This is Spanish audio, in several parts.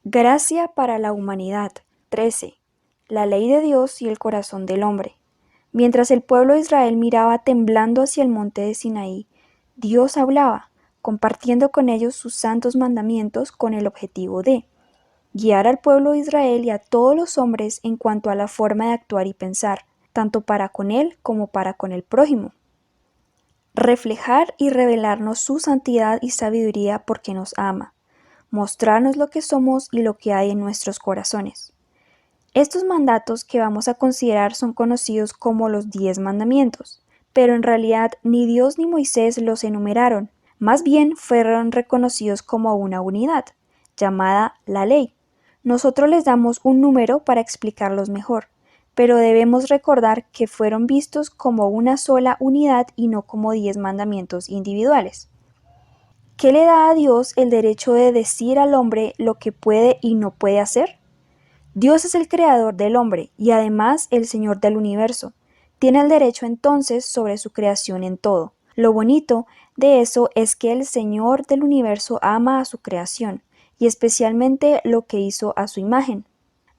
Gracia para la humanidad. 13. La ley de Dios y el corazón del hombre. Mientras el pueblo de Israel miraba temblando hacia el monte de Sinaí, Dios hablaba, compartiendo con ellos sus santos mandamientos con el objetivo de guiar al pueblo de Israel y a todos los hombres en cuanto a la forma de actuar y pensar, tanto para con él como para con el prójimo. Reflejar y revelarnos su santidad y sabiduría porque nos ama. Mostrarnos lo que somos y lo que hay en nuestros corazones. Estos mandatos que vamos a considerar son conocidos como los 10 mandamientos, pero en realidad ni Dios ni Moisés los enumeraron, más bien fueron reconocidos como una unidad, llamada la ley. Nosotros les damos un número para explicarlos mejor, pero debemos recordar que fueron vistos como una sola unidad y no como 10 mandamientos individuales. ¿Qué le da a Dios el derecho de decir al hombre lo que puede y no puede hacer? Dios es el creador del hombre y además el Señor del universo. Tiene el derecho entonces sobre su creación en todo. Lo bonito de eso es que el Señor del universo ama a su creación y especialmente lo que hizo a su imagen.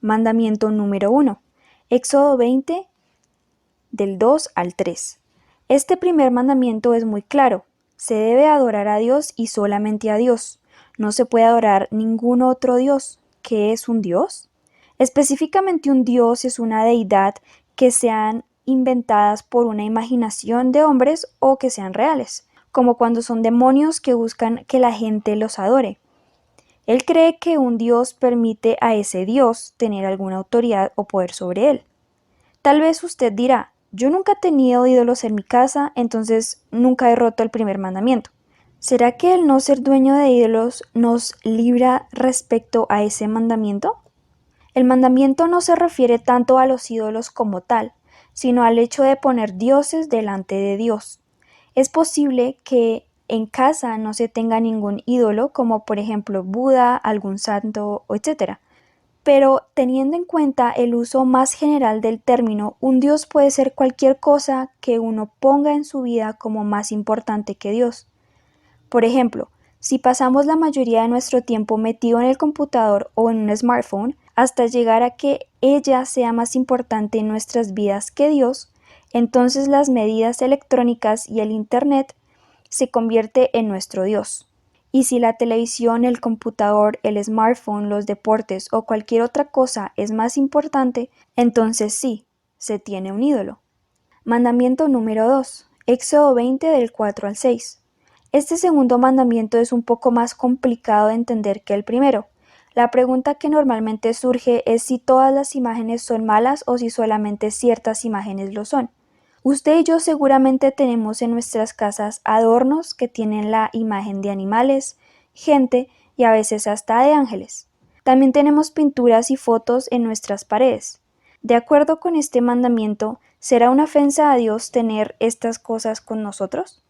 Mandamiento número 1. Éxodo 20, del 2 al 3. Este primer mandamiento es muy claro. Se debe adorar a Dios y solamente a Dios. No se puede adorar ningún otro Dios. ¿Qué es un Dios? Específicamente un Dios es una deidad que sean inventadas por una imaginación de hombres o que sean reales, como cuando son demonios que buscan que la gente los adore. Él cree que un Dios permite a ese Dios tener alguna autoridad o poder sobre él. Tal vez usted dirá, yo nunca he tenido ídolos en mi casa, entonces nunca he roto el primer mandamiento. ¿Será que el no ser dueño de ídolos nos libra respecto a ese mandamiento? El mandamiento no se refiere tanto a los ídolos como tal, sino al hecho de poner dioses delante de Dios. Es posible que en casa no se tenga ningún ídolo, como por ejemplo Buda, algún santo, etc. Pero teniendo en cuenta el uso más general del término, un Dios puede ser cualquier cosa que uno ponga en su vida como más importante que Dios. Por ejemplo, si pasamos la mayoría de nuestro tiempo metido en el computador o en un smartphone, hasta llegar a que ella sea más importante en nuestras vidas que Dios, entonces las medidas electrónicas y el Internet se convierte en nuestro Dios. Y si la televisión, el computador, el smartphone, los deportes o cualquier otra cosa es más importante, entonces sí, se tiene un ídolo. Mandamiento número 2. Éxodo 20 del 4 al 6. Este segundo mandamiento es un poco más complicado de entender que el primero. La pregunta que normalmente surge es si todas las imágenes son malas o si solamente ciertas imágenes lo son. Usted y yo seguramente tenemos en nuestras casas adornos que tienen la imagen de animales, gente y a veces hasta de ángeles. También tenemos pinturas y fotos en nuestras paredes. De acuerdo con este mandamiento, ¿será una ofensa a Dios tener estas cosas con nosotros?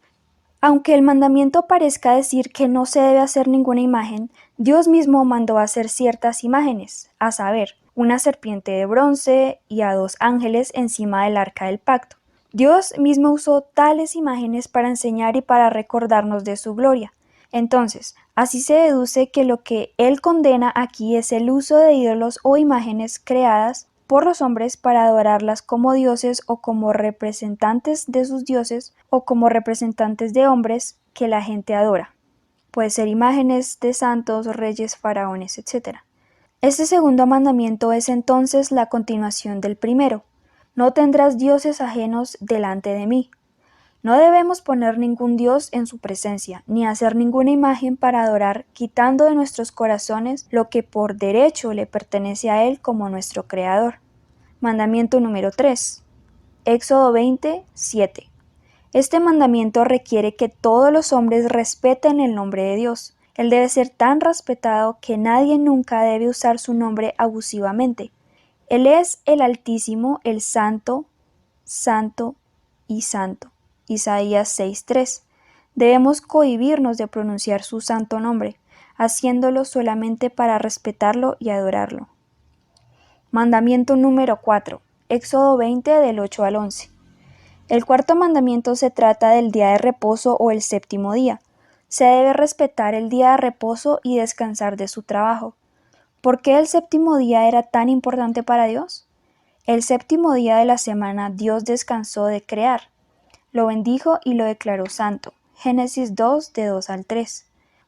Aunque el mandamiento parezca decir que no se debe hacer ninguna imagen, Dios mismo mandó hacer ciertas imágenes, a saber, una serpiente de bronce y a 2 ángeles encima del arca del pacto. Dios mismo usó tales imágenes para enseñar y para recordarnos de su gloria. Entonces, así se deduce que lo que Él condena aquí es el uso de ídolos o imágenes creadas por los hombres para adorarlas como dioses o como representantes de sus dioses o como representantes de hombres que la gente adora. Puede ser imágenes de santos, reyes, faraones, etc. Este segundo mandamiento es entonces la continuación del primero. No tendrás dioses ajenos delante de mí. No debemos poner ningún dios en su presencia, ni hacer ninguna imagen para adorar, quitando de nuestros corazones lo que por derecho le pertenece a Él como nuestro Creador. Mandamiento número 3. Éxodo 20, 7. Este mandamiento requiere que todos los hombres respeten el nombre de Dios. Él debe ser tan respetado que nadie nunca debe usar su nombre abusivamente. Él es el Altísimo, el Santo, Santo y Santo. Isaías 6:3. Debemos cohibirnos de pronunciar su santo nombre, haciéndolo solamente para respetarlo y adorarlo. Mandamiento número 4. Éxodo 20 del 8 al 11. El cuarto mandamiento se trata del día de reposo o el séptimo día. Se debe respetar el día de reposo y descansar de su trabajo. ¿Por qué el séptimo día era tan importante para Dios? El séptimo día de la semana Dios descansó de crear. Lo bendijo y lo declaró santo. Génesis 2, de 2 al 3.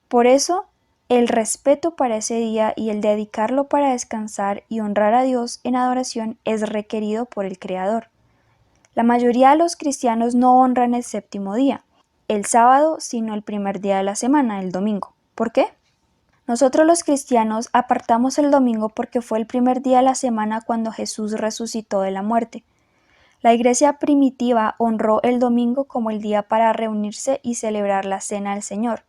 Por eso, el respeto para ese día y el dedicarlo para descansar y honrar a Dios en adoración es requerido por el Creador. La mayoría de los cristianos no honran el séptimo día, el sábado, sino el primer día de la semana, el domingo. ¿Por qué? Nosotros los cristianos apartamos el domingo porque fue el primer día de la semana cuando Jesús resucitó de la muerte. La iglesia primitiva honró el domingo como el día para reunirse y celebrar la cena del Señor.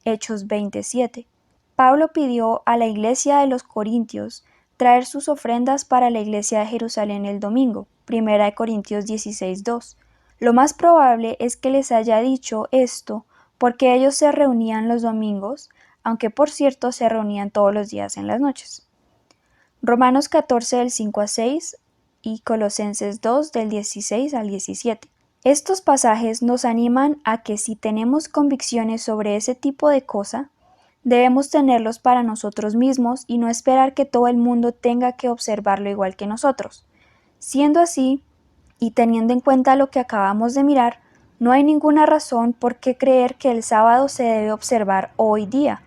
Hechos 27. Pablo pidió a la iglesia de los Corintios traer sus ofrendas para la iglesia de Jerusalén el domingo. 1 Corintios 16:2. Lo más probable es que les haya dicho esto porque ellos se reunían los domingos, aunque por cierto se reunían todos los días en las noches. Romanos 14 del 5 a 6 y Colosenses 2 del 16 al 17. Estos pasajes nos animan a que si tenemos convicciones sobre ese tipo de cosa, debemos tenerlos para nosotros mismos y no esperar que todo el mundo tenga que observarlo igual que nosotros. Siendo así, y teniendo en cuenta lo que acabamos de mirar, no hay ninguna razón por qué creer que el sábado se debe observar hoy día,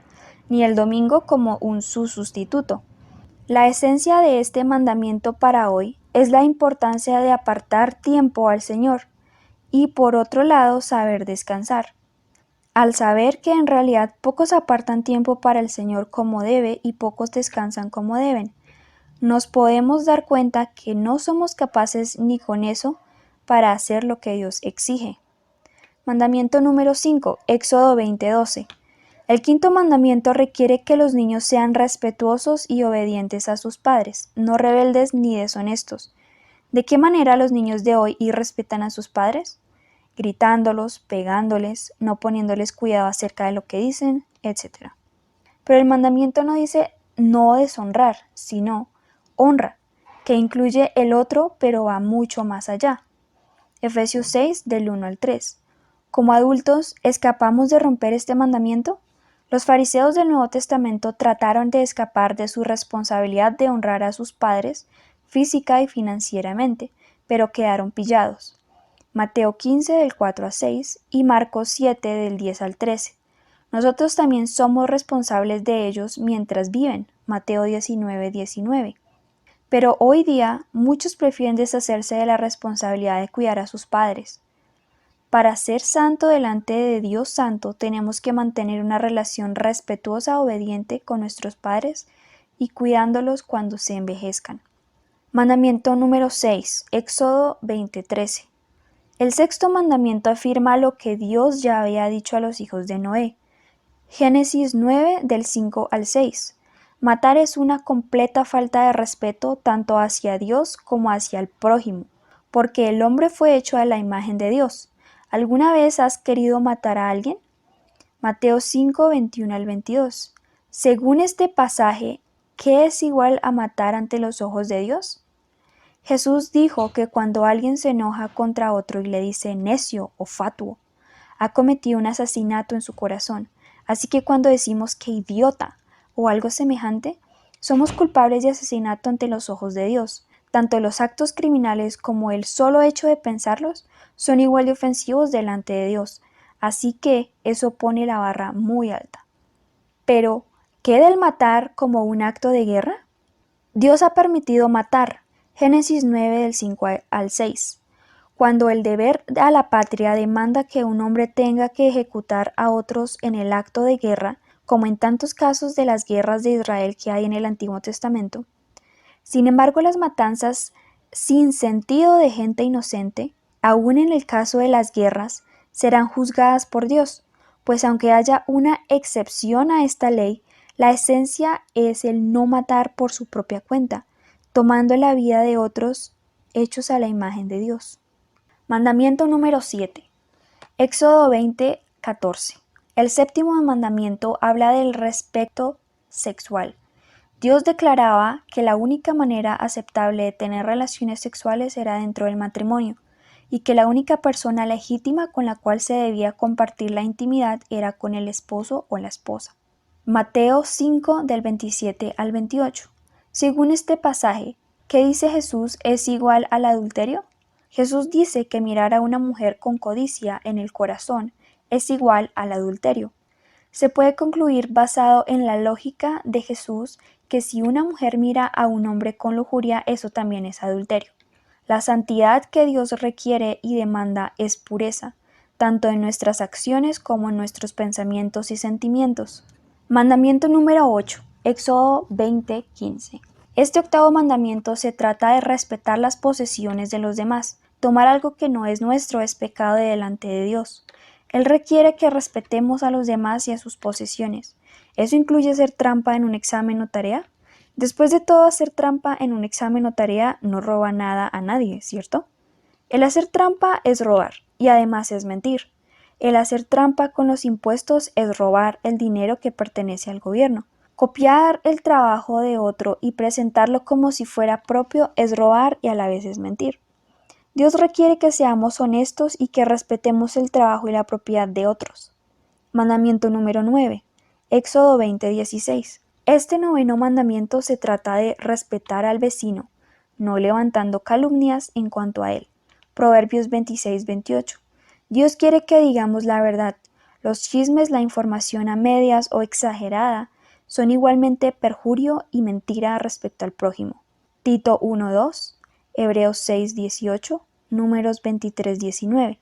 ni el domingo como un sustituto. La esencia de este mandamiento para hoy es la importancia de apartar tiempo al Señor y por otro lado saber descansar. Al saber que en realidad pocos apartan tiempo para el Señor como debe y pocos descansan como deben, nos podemos dar cuenta que no somos capaces ni con eso para hacer lo que Dios exige. Mandamiento número 5, Éxodo 20:12. El quinto mandamiento requiere que los niños sean respetuosos y obedientes a sus padres, no rebeldes ni deshonestos. ¿De qué manera los niños de hoy irrespetan a sus padres? Gritándolos, pegándoles, no poniéndoles cuidado acerca de lo que dicen, etc. Pero el mandamiento no dice no deshonrar, sino honra, que incluye el otro pero va mucho más allá. Efesios 6 del 1 al 3. Como adultos, ¿escapamos de romper este mandamiento? Los fariseos del Nuevo Testamento trataron de escapar de su responsabilidad de honrar a sus padres física y financieramente, pero quedaron pillados. Mateo 15 del 4 a 6 y Marcos 7 del 10 al 13. Nosotros también somos responsables de ellos mientras viven. Mateo 19:19. Pero hoy día muchos prefieren deshacerse de la responsabilidad de cuidar a sus padres. Para ser santo delante de Dios Santo tenemos que mantener una relación respetuosa, obediente con nuestros padres y cuidándolos cuando se envejezcan. Mandamiento número 6, Éxodo 20:13. El sexto mandamiento afirma lo que Dios ya había dicho a los hijos de Noé. Génesis 9 del 5 al 6. Matar es una completa falta de respeto tanto hacia Dios como hacia el prójimo, porque el hombre fue hecho a la imagen de Dios. ¿Alguna vez has querido matar a alguien? Mateo 5, 21 al 22. Según este pasaje, ¿qué es igual a matar ante los ojos de Dios? Jesús dijo que cuando alguien se enoja contra otro y le dice necio o fatuo, ha cometido un asesinato en su corazón. Así que cuando decimos que idiota o algo semejante, somos culpables de asesinato ante los ojos de Dios. Tanto los actos criminales como el solo hecho de pensarlos son igual de ofensivos delante de Dios. Así que eso pone la barra muy alta. Pero, ¿queda el matar como un acto de guerra? Dios ha permitido matar. Génesis 9 del 5 al 6. Cuando el deber a la patria demanda que un hombre tenga que ejecutar a otros en el acto de guerra, como en tantos casos de las guerras de Israel que hay en el Antiguo Testamento. Sin embargo, las matanzas sin sentido de gente inocente, aun en el caso de las guerras, serán juzgadas por Dios, pues aunque haya una excepción a esta ley, la esencia es el no matar por su propia cuenta, tomando la vida de otros hechos a la imagen de Dios. Mandamiento número 7. Éxodo 20:14. El séptimo mandamiento habla del respeto sexual. Dios declaraba que la única manera aceptable de tener relaciones sexuales era dentro del matrimonio, y que la única persona legítima con la cual se debía compartir la intimidad era con el esposo o la esposa. Mateo 5 del 27 al 28. Según este pasaje, ¿qué dice Jesús es igual al adulterio? Jesús dice que mirar a una mujer con codicia en el corazón es igual al adulterio. Se puede concluir basado en la lógica de Jesús que si una mujer mira a un hombre con lujuria, eso también es adulterio. La santidad que Dios requiere y demanda es pureza, tanto en nuestras acciones como en nuestros pensamientos y sentimientos. Mandamiento número 8, Éxodo 20:15. Este octavo mandamiento se trata de respetar las posesiones de los demás. Tomar algo que no es nuestro es pecado delante de Dios. Él requiere que respetemos a los demás y a sus posesiones. ¿Eso incluye hacer trampa en un examen o tarea? Después de todo, hacer trampa en un examen o tarea no roba nada a nadie, ¿cierto? El hacer trampa es robar y además es mentir. El hacer trampa con los impuestos es robar el dinero que pertenece al gobierno. Copiar el trabajo de otro y presentarlo como si fuera propio es robar y a la vez es mentir. Dios requiere que seamos honestos y que respetemos el trabajo y la propiedad de otros. Mandamiento número 9. Éxodo 20:16. Este noveno mandamiento se trata de respetar al vecino, no levantando calumnias en cuanto a él. Proverbios 26:28. Dios quiere que digamos la verdad. Los chismes, la información a medias o exagerada, son igualmente perjurio y mentira respecto al prójimo. Tito 1:2, Hebreos 6:18, Números 23:19.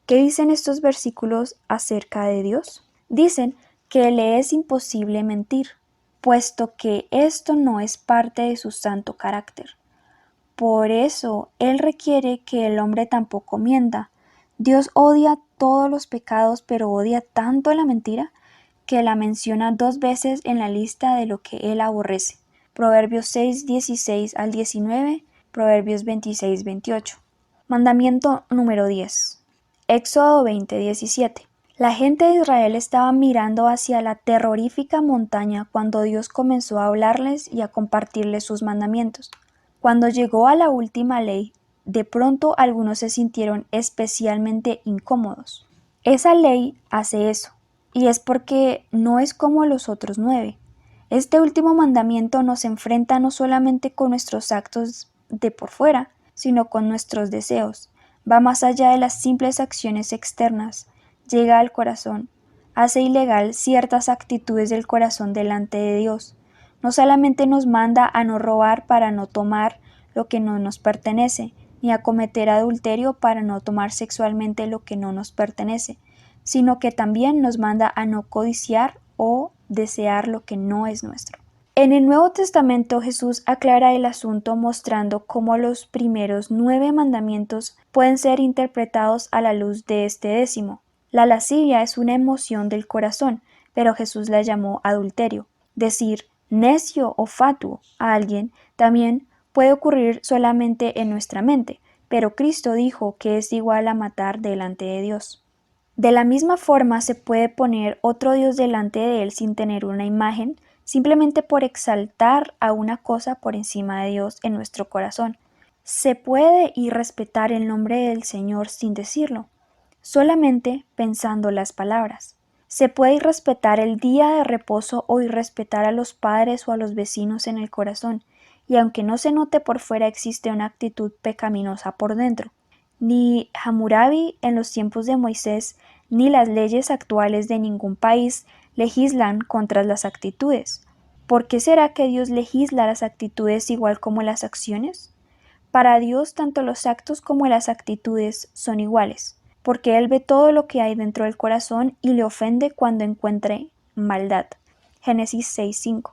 ¿Qué dicen estos versículos acerca de Dios? Dicen que le es imposible mentir, puesto que esto no es parte de su santo carácter. Por eso Él requiere que el hombre tampoco mienta. Dios odia todos los pecados, pero odia tanto la mentira que la menciona 2 veces en la lista de lo que Él aborrece. Proverbios 6:16 al 19, Proverbios 26:28. Mandamiento número 10. Éxodo 20:17. La gente de Israel estaba mirando hacia la terrorífica montaña cuando Dios comenzó a hablarles y a compartirles sus mandamientos. Cuando llegó a la última ley, de pronto algunos se sintieron especialmente incómodos. Esa ley hace eso, y es porque no es como los otros 9. Este último mandamiento nos enfrenta no solamente con nuestros actos de por fuera, sino con nuestros deseos. Va más allá de las simples acciones externas, llega al corazón, hace ilegal ciertas actitudes del corazón delante de Dios. No solamente nos manda a no robar para no tomar lo que no nos pertenece, ni a cometer adulterio para no tomar sexualmente lo que no nos pertenece, sino que también nos manda a no codiciar o desear lo que no es nuestro. En el Nuevo Testamento Jesús aclara el asunto mostrando cómo los primeros 9 mandamientos pueden ser interpretados a la luz de este décimo. La lascivia es una emoción del corazón, pero Jesús la llamó adulterio. Decir necio o fatuo a alguien también puede ocurrir solamente en nuestra mente, pero Cristo dijo que es igual a matar delante de Dios. De la misma forma se puede poner otro Dios delante de él sin tener una imagen, simplemente por exaltar a una cosa por encima de Dios en nuestro corazón. Se puede y respetar el nombre del Señor sin decirlo, solamente pensando las palabras. Se puede irrespetar el día de reposo o irrespetar a los padres o a los vecinos en el corazón, y aunque no se note por fuera existe una actitud pecaminosa por dentro. Ni Hammurabi en los tiempos de Moisés ni las leyes actuales de ningún país legislan contra las actitudes. ¿Por qué será que Dios legisla las actitudes igual como las acciones? Para Dios tanto los actos como las actitudes son iguales, porque Él ve todo lo que hay dentro del corazón y le ofende cuando encuentre maldad. Génesis 6:5.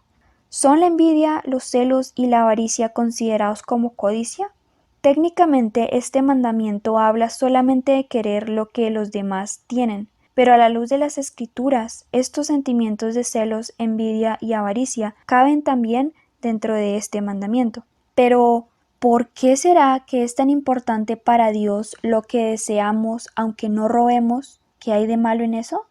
¿Son la envidia, los celos y la avaricia considerados como codicia? Técnicamente este mandamiento habla solamente de querer lo que los demás tienen, pero a la luz de las Escrituras, estos sentimientos de celos, envidia y avaricia caben también dentro de este mandamiento. Pero, ¿por qué será que es tan importante para Dios lo que deseamos aunque no robemos? ¿Qué hay de malo en eso?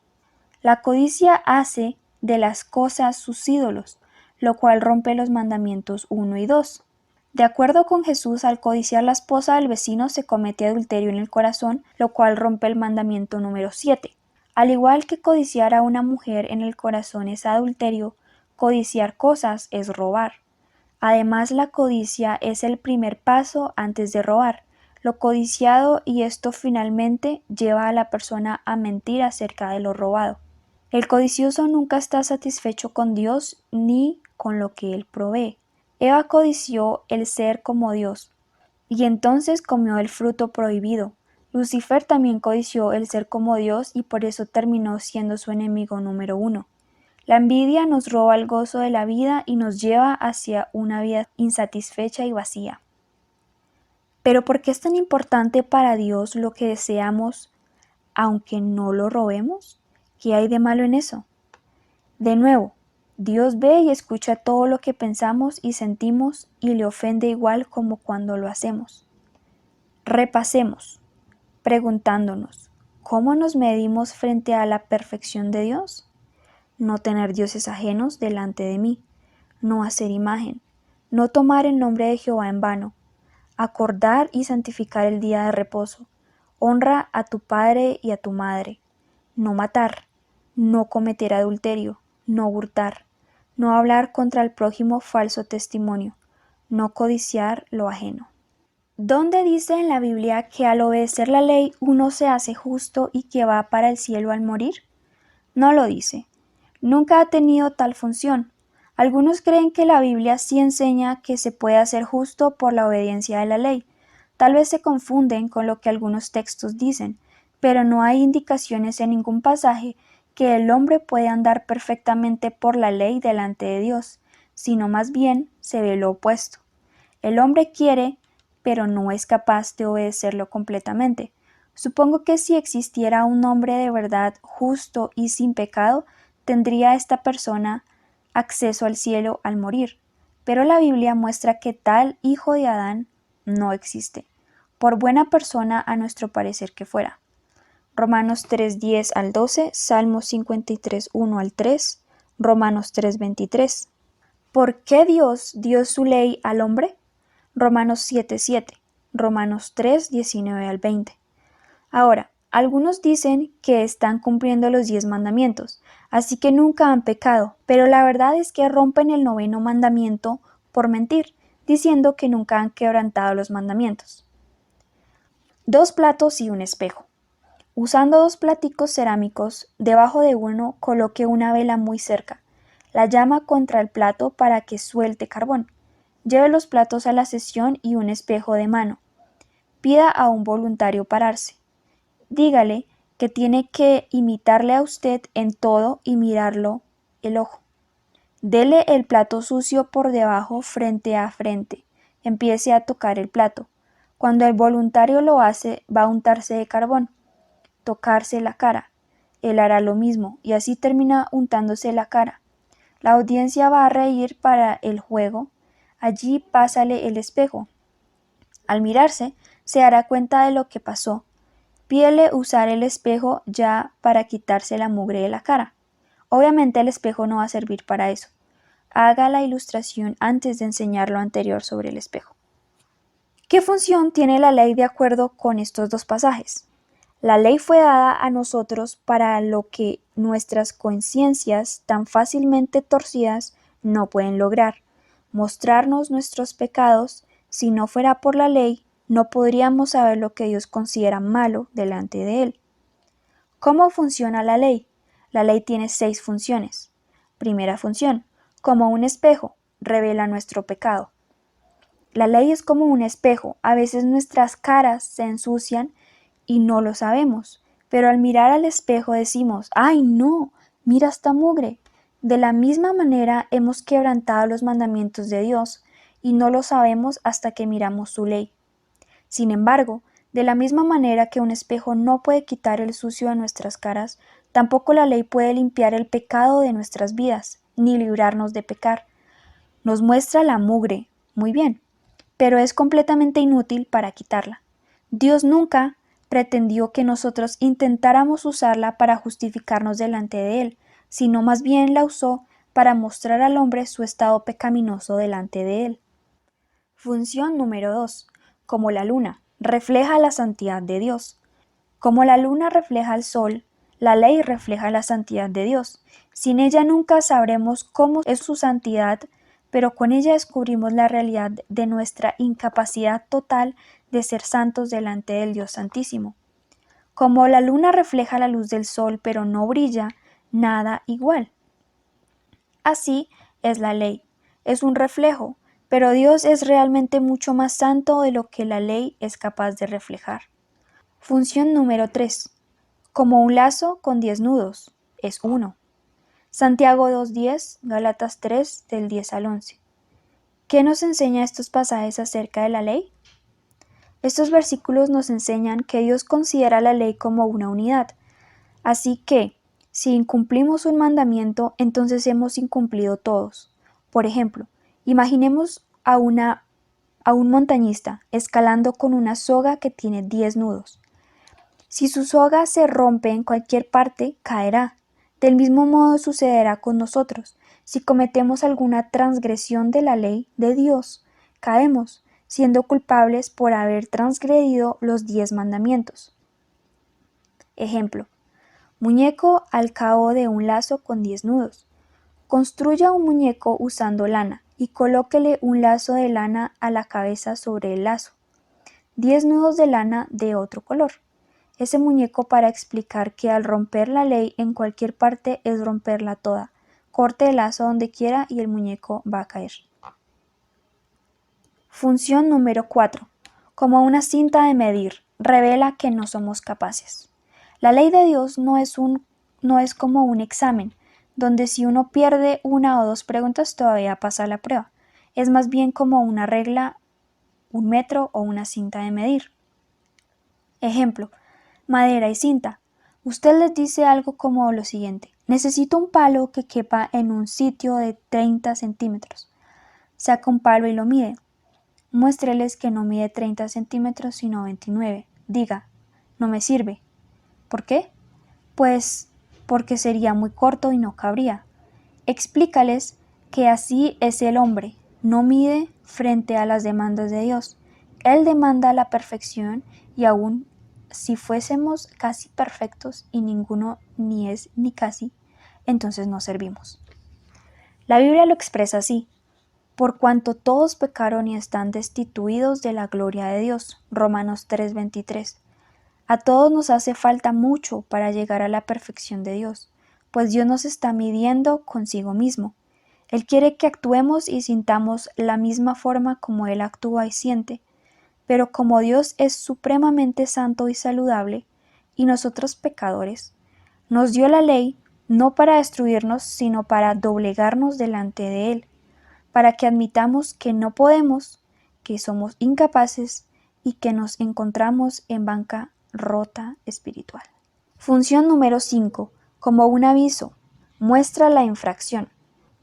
La codicia hace de las cosas sus ídolos, lo cual rompe los mandamientos 1 y 2. De acuerdo con Jesús, al codiciar la esposa del vecino se comete adulterio en el corazón, lo cual rompe el mandamiento número 7. Al igual que codiciar a una mujer en el corazón es adulterio, codiciar cosas es robar. Además, la codicia es el primer paso antes de robar, lo codiciado, y esto finalmente lleva a la persona a mentir acerca de lo robado. El codicioso nunca está satisfecho con Dios ni con lo que Él provee. Eva codició el ser como Dios, y entonces comió el fruto prohibido. Lucifer también codició el ser como Dios y por eso terminó siendo su enemigo número uno. La envidia nos roba el gozo de la vida y nos lleva hacia una vida insatisfecha y vacía. Pero ¿por qué es tan importante para Dios lo que deseamos, aunque no lo robemos? ¿Qué hay de malo en eso? De nuevo, Dios ve y escucha todo lo que pensamos y sentimos y le ofende igual como cuando lo hacemos. Repasemos, preguntándonos, ¿cómo nos medimos frente a la perfección de Dios? No tener dioses ajenos delante de mí, no hacer imagen, no tomar el nombre de Jehová en vano, acordar y santificar el día de reposo, honra a tu padre y a tu madre, no matar, no cometer adulterio, no hurtar, no hablar contra el prójimo falso testimonio, no codiciar lo ajeno. ¿Dónde dice en la Biblia que al obedecer la ley uno se hace justo y que va para el cielo al morir? No lo dice. Nunca ha tenido tal función. Algunos creen que la Biblia sí enseña que se puede hacer justo por la obediencia de la ley. Tal vez se confunden con lo que algunos textos dicen, pero no hay indicaciones en ningún pasaje que el hombre pueda andar perfectamente por la ley delante de Dios, sino más bien se ve lo opuesto. El hombre quiere, pero no es capaz de obedecerlo completamente. Supongo que si existiera un hombre de verdad justo y sin pecado, tendría esta persona acceso al cielo al morir. Pero la Biblia muestra que tal hijo de Adán no existe, por buena persona a nuestro parecer que fuera. Romanos 3:10 al 12, Salmos 53:1 al 3, Romanos 3:23. ¿Por qué Dios dio su ley al hombre? Romanos 7:7, Romanos 3:19 al 20. Ahora, algunos dicen que están cumpliendo los 10 mandamientos, así que nunca han pecado, pero la verdad es que rompen el noveno mandamiento por mentir, diciendo que nunca han quebrantado los mandamientos. 2 platos y un espejo. Usando 2 platicos cerámicos, debajo de uno coloque una vela muy cerca. La llama contra el plato para que suelte carbón. Lleve los platos a la sesión y un espejo de mano. Pida a un voluntario pararse. Dígale que tiene que imitarle a usted en todo y mirarlo el ojo. Dele el plato sucio por debajo frente a frente. Empiece a tocar el plato. Cuando el voluntario lo hace, va a untarse de carbón, tocarse la cara. Él hará lo mismo y así termina untándose la cara. La audiencia va a reír para el juego. Allí pásale el espejo. Al mirarse, se dará cuenta de lo que pasó. Pídele usar el espejo ya para quitarse la mugre de la cara. Obviamente el espejo no va a servir para eso. Haga la ilustración antes de enseñar lo anterior sobre el espejo. ¿Qué función tiene la ley de acuerdo con estos 2 pasajes? La ley fue dada a nosotros para lo que nuestras conciencias tan fácilmente torcidas no pueden lograr, mostrarnos nuestros pecados. Si no fuera por la ley, no podríamos saber lo que Dios considera malo delante de Él. ¿Cómo funciona la ley? La ley tiene 6 funciones. Primera función, como un espejo, revela nuestro pecado. La ley es como un espejo, a veces nuestras caras se ensucian y no lo sabemos, pero al mirar al espejo decimos, ¡ay no! ¡Mira esta mugre! De la misma manera hemos quebrantado los mandamientos de Dios y no lo sabemos hasta que miramos su ley. Sin embargo, de la misma manera que un espejo no puede quitar el sucio de nuestras caras, tampoco la ley puede limpiar el pecado de nuestras vidas, ni librarnos de pecar. Nos muestra la mugre, muy bien, pero es completamente inútil para quitarla. Dios nunca pretendió que nosotros intentáramos usarla para justificarnos delante de Él, sino más bien la usó para mostrar al hombre su estado pecaminoso delante de Él. Función número 2. Como la luna, refleja la santidad de Dios. Como la luna refleja al sol, La ley refleja la santidad de Dios. Sin ella nunca sabremos cómo es su santidad, pero con ella descubrimos la realidad de nuestra incapacidad total de ser santos delante del Dios Santísimo. Como la luna refleja la luz del sol pero no brilla, nada igual. Así es la ley. Es un reflejo, pero Dios es realmente mucho más santo de lo que la ley es capaz de reflejar. Función número 3. Como un lazo con 10 nudos. Es 1. Santiago 2:10, Gálatas 3 del 10 al 11. ¿Qué nos enseña estos pasajes acerca de la ley? Estos versículos nos enseñan que Dios considera la ley como una unidad. Así que, si incumplimos un mandamiento, entonces hemos incumplido todos. Por ejemplo, imaginemos a un montañista escalando con una soga que tiene 10 nudos. Si su soga se rompe en cualquier parte, caerá. Del mismo modo sucederá con nosotros. Si cometemos alguna transgresión de la ley de Dios, caemos, siendo culpables por haber transgredido los 10 mandamientos. Ejemplo: muñeco al cabo de un lazo con 10 nudos. Construya un muñeco usando lana y colóquele un lazo de lana a la cabeza sobre el lazo. 10 nudos de lana de otro color. Ese muñeco para explicar que al romper la ley en cualquier parte es romperla toda. Corte el lazo donde quiera y el muñeco va a caer. Función número 4. Como una cinta de medir, revela que no somos capaces. La ley de Dios no es como un examen, donde si uno pierde una o dos preguntas todavía pasa la prueba. Es más bien como una regla, un metro o una cinta de medir. Ejemplo: madera y cinta. Usted les dice algo como lo siguiente: necesito un palo que quepa en un sitio de 30 centímetros. Saca un palo y lo mide. Muéstreles que no mide 30 centímetros sino 29. Diga: no me sirve. ¿Por qué? Pues porque sería muy corto y no cabría. Explícales que así es el hombre, no mide frente a las demandas de Dios. Él demanda la perfección y aun si fuésemos casi perfectos y ninguno ni es ni casi, entonces no servimos. La Biblia lo expresa así: por cuanto todos pecaron y están destituidos de la gloria de Dios. Romanos 3:23. A todos nos hace falta mucho para llegar a la perfección de Dios, pues Dios nos está midiendo consigo mismo. Él quiere que actuemos y sintamos la misma forma como Él actúa y siente, pero como Dios es supremamente santo y saludable, y nosotros pecadores, nos dio la ley no para destruirnos, sino para doblegarnos delante de Él, para que admitamos que no podemos, que somos incapaces y que nos encontramos en bancarrota espiritual. Función número 5. Como un aviso, muestra la infracción.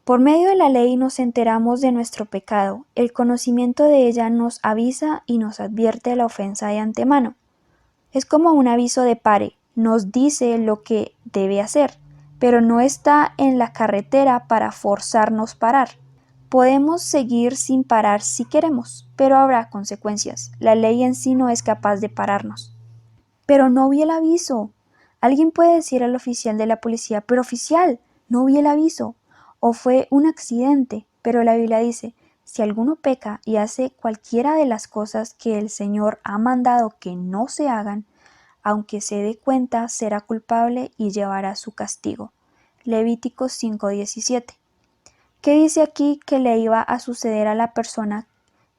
Por medio de la ley nos enteramos de nuestro pecado. El conocimiento de ella nos avisa y nos advierte la ofensa de antemano. Es como un aviso de pare, nos dice lo que debe hacer, pero no está en la carretera para forzarnos parar. Podemos seguir sin parar si queremos, pero habrá consecuencias. La ley en sí no es capaz de pararnos. Pero no vi el aviso. Alguien puede decir al oficial de la policía: pero oficial, no vi el aviso. O fue un accidente. Pero la Biblia dice: si alguno peca y hace cualquiera de las cosas que el Señor ha mandado que no se hagan, aunque se dé cuenta, será culpable y llevará su castigo. Levítico 5:17. ¿Qué dice aquí que le iba a suceder a la persona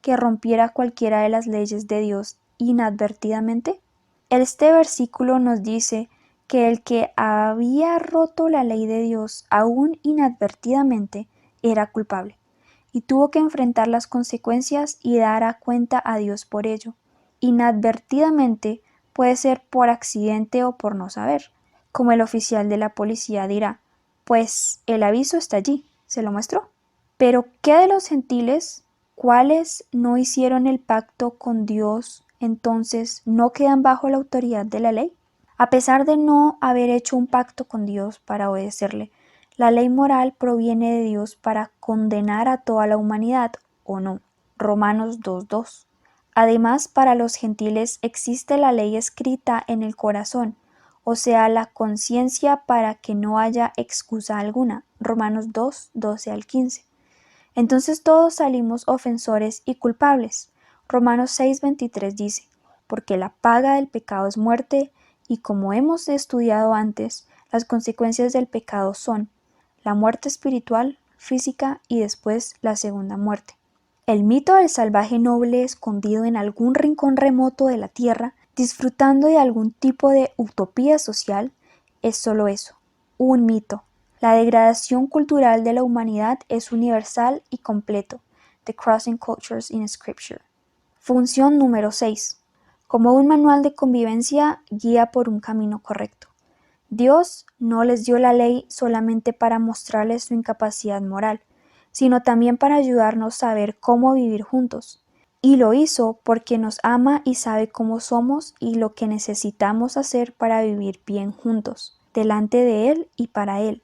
que rompiera cualquiera de las leyes de Dios inadvertidamente? Este versículo nos dice que el que había roto la ley de Dios aún inadvertidamente era culpable y tuvo que enfrentar las consecuencias y dar cuenta a Dios por ello. Inadvertidamente puede ser por accidente o por no saber, como el oficial de la policía dirá: pues el aviso está allí, se lo muestro. Pero ¿qué de los gentiles? ¿Cuáles no hicieron el pacto con Dios, entonces no quedan bajo la autoridad de la ley? A pesar de no haber hecho un pacto con Dios para obedecerle, la ley moral proviene de Dios para condenar a toda la humanidad, ¿o no? Romanos 2:2. Además, para los gentiles existe la ley escrita en el corazón, o sea, la conciencia para que no haya excusa alguna. Romanos 2, 12 al 15. Entonces todos salimos ofensores y culpables. Romanos 6, 23 dice, porque la paga del pecado es muerte, y como hemos estudiado antes, las consecuencias del pecado son la muerte espiritual, física y después la segunda muerte. El mito del salvaje noble escondido en algún rincón remoto de la tierra, disfrutando de algún tipo de utopía social, es solo eso, un mito. La degradación cultural de la humanidad es universal y completo. The Crossing Cultures in Scripture. Función número 6. Como un manual de convivencia, guía por un camino correcto. Dios no les dio la ley solamente para mostrarles su incapacidad moral, sino también para ayudarnos a saber cómo vivir juntos. Y lo hizo porque nos ama y sabe cómo somos y lo que necesitamos hacer para vivir bien juntos, delante de Él y para Él.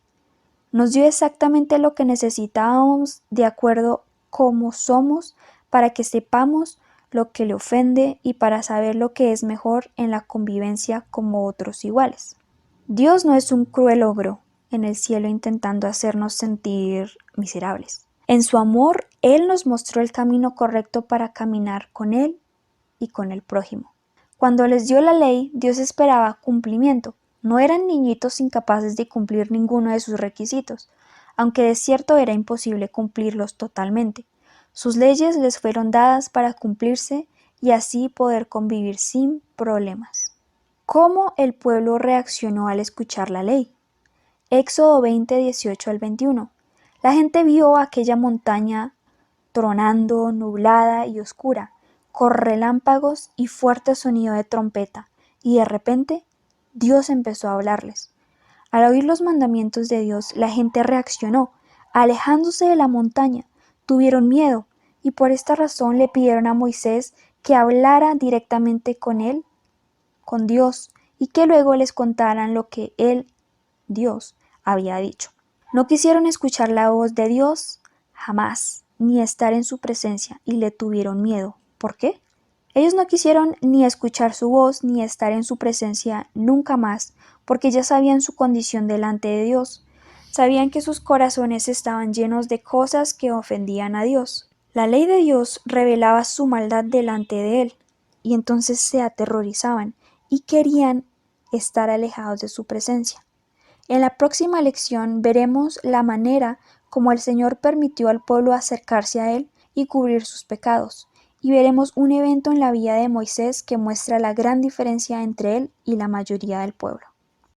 Nos dio exactamente lo que necesitábamos de acuerdo cómo somos para que sepamos lo que le ofende y para saber lo que es mejor en la convivencia como otros iguales. Dios no es un cruel ogro en el cielo intentando hacernos sentir miserables. En su amor, Él nos mostró el camino correcto para caminar con Él y con el prójimo. Cuando les dio la ley, Dios esperaba cumplimiento. No eran niñitos incapaces de cumplir ninguno de sus requisitos, aunque de cierto era imposible cumplirlos totalmente. Sus leyes les fueron dadas para cumplirse y así poder convivir sin problemas. ¿Cómo el pueblo reaccionó al escuchar la ley? Éxodo 20, 18 al 21. La gente vio aquella montaña tronando, nublada y oscura, con relámpagos y fuerte sonido de trompeta, y de repente Dios empezó a hablarles. Al oír los mandamientos de Dios, la gente reaccionó, alejándose de la montaña, tuvieron miedo, y por esta razón le pidieron a Moisés que hablara directamente con él, con Dios, y que luego les contaran lo que él, Dios, había dicho. No quisieron escuchar la voz de Dios jamás, ni estar en su presencia, y le tuvieron miedo. ¿Por qué? Ellos no quisieron ni escuchar su voz, ni estar en su presencia nunca más, porque ya sabían su condición delante de Dios. Sabían que sus corazones estaban llenos de cosas que ofendían a Dios. La ley de Dios revelaba su maldad delante de Él, y entonces se aterrorizaban y querían estar alejados de su presencia. En la próxima lección veremos la manera como el Señor permitió al pueblo acercarse a Él y cubrir sus pecados, y veremos un evento en la vida de Moisés que muestra la gran diferencia entre él y la mayoría del pueblo.